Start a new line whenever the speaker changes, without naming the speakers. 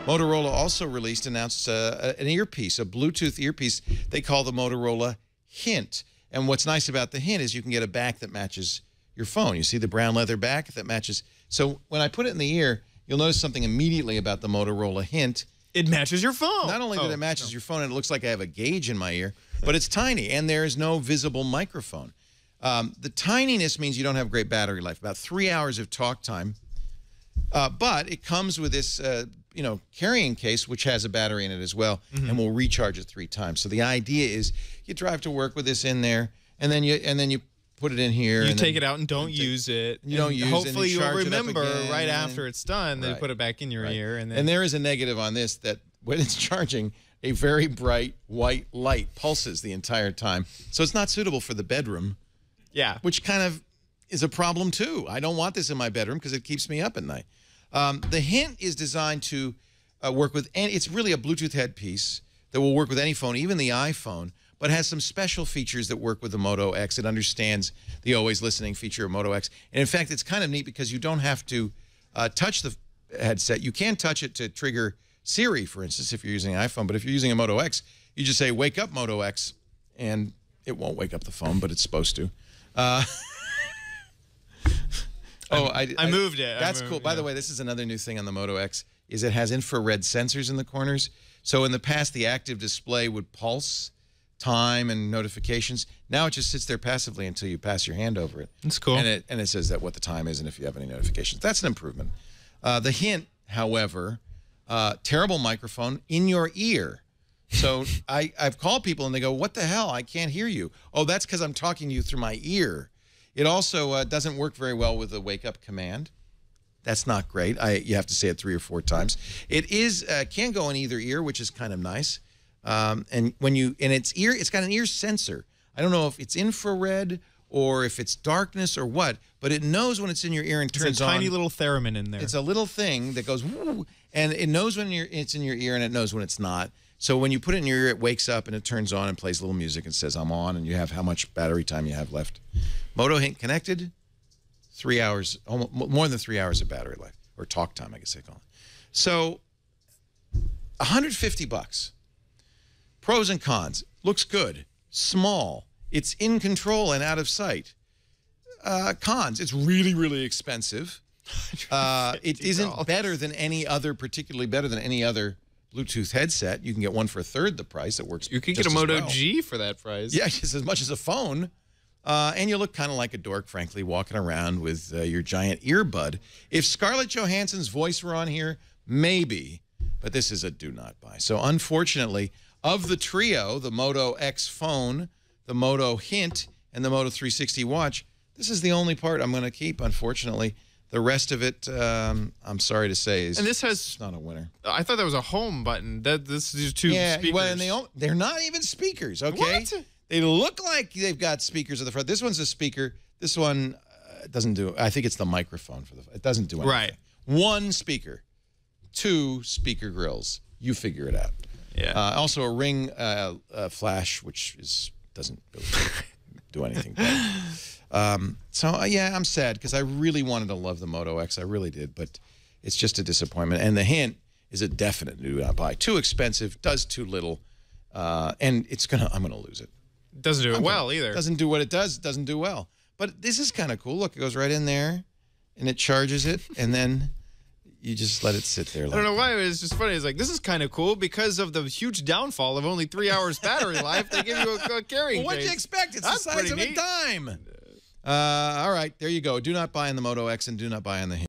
Motorola also announced an earpiece, a Bluetooth earpiece they call the Motorola Hint. And what's nice about the Hint is you can get a back that matches your phone. You see the brown leather back that matches. So when I put it in the ear, you'll notice something immediately about the Motorola Hint.
It matches your phone.
Not only that it matches your phone and it looks like I have a gauge in my ear, but it's tiny and there is no visible microphone. The tininess means you don't have great battery life, about 3 hours of talk time. But it comes with this, carrying case, which has a battery in it as well, and will recharge it 3 times. So the idea is you drive to work with this in there, and then you put it in here.
You take it out and don't use it.
You don't use it.
Hopefully you'll remember
right
after it's done that you put it back in your ear.
And there is a negative on this, that when it's charging, a very bright white light pulses the entire time. So it's not suitable for the bedroom.
Yeah.
Which kind of is a problem too. I don't want this in my bedroom because it keeps me up at night. The Hint is designed to work with it's really a Bluetooth headpiece that will work with any phone, even the iPhone, but has some special features that work with the Moto X. It understands the always listening feature of Moto X. And in fact, it's kind of neat because you don't have to touch the headset. You can touch it to trigger Siri, for instance, if you're using an iPhone. But if you're using a Moto X, you just say, "Wake up, Moto X," and it won't wake up the phone, but it's supposed to. I moved it. That's cool. By the way, this is another new thing on the Moto X, is it has infrared sensors in the corners. So in the past, the active display would pulse time and notifications. Now it just sits there passively until you pass your hand over it.
That's cool.
And it says that what the time is and if you have any notifications. That's an improvement. The Hint, however, terrible microphone in your ear. So I've called people and they go, "What the hell? I can't hear you." Oh, that's because I'm talking to you through my ear. It also doesn't work very well with the wake up command. That's not great. You have to say it 3 or 4 times. It can go in either ear, which is kind of nice. And when it's got an ear sensor. I don't know if it's infrared or if it's darkness or what, but it knows when it's in your ear and turns on.
It's a tiny little theremin in there.
It's a little thing that goes woo, and it knows when it's in your ear and it knows when it's not. So when you put it in your ear, it wakes up and it turns on and plays a little music and says, "I'm on," and you have how much battery time you have left. Moto Hint connected, 3 hours, more than 3 hours of battery life, or talk time, I guess they call it. So, $150. Pros and cons. Looks good. Small. It's in control and out of sight. Cons. It's really, really expensive. It isn't better than any other, particularly better than any other Bluetooth headset. You can get one for 1/3 the price that works.
You can get a Moto G for that price.
Yeah, just as much as a phone. And you look kind of like a dork, frankly, walking around with your giant earbud. If Scarlett Johansson's voice were on here, maybe. But this is a do not buy. So unfortunately, of the trio, the Moto X phone, the Moto Hint, and the Moto 360 watch, this is the only part I'm going to keep, unfortunately. The rest of it, I'm sorry to say, is not a winner.
I thought that was a home button. This is 2 speakers.
Well, and they're not even speakers, okay?
What?
They look like they've got speakers at the front. This one's a speaker. This one doesn't do it. I think it's the microphone for it doesn't do anything.
Right.
1 speaker, 2 speaker grills. You figure it out.
Yeah.
Also a ring flash, which doesn't really do anything. Yeah, I'm sad because I really wanted to love the Moto X. I really did, but it's just a disappointment. And the Hint is a definite do not buy. Too expensive, does too little, and I'm gonna lose it.
Doesn't do it well either.
Doesn't do what it does. Doesn't do well. But this is kind of cool. Look, it goes right in there, and it charges it, and then you just let it sit there.
I don't know why. It's just funny. It's like, this is kind of cool because of the huge downfall of only 3 hours battery life. They give you a carrying case.
Well, what'd you expect? It's the size of a dime. All right, there you go. Do not buy on the Moto X and do not buy on the Hint.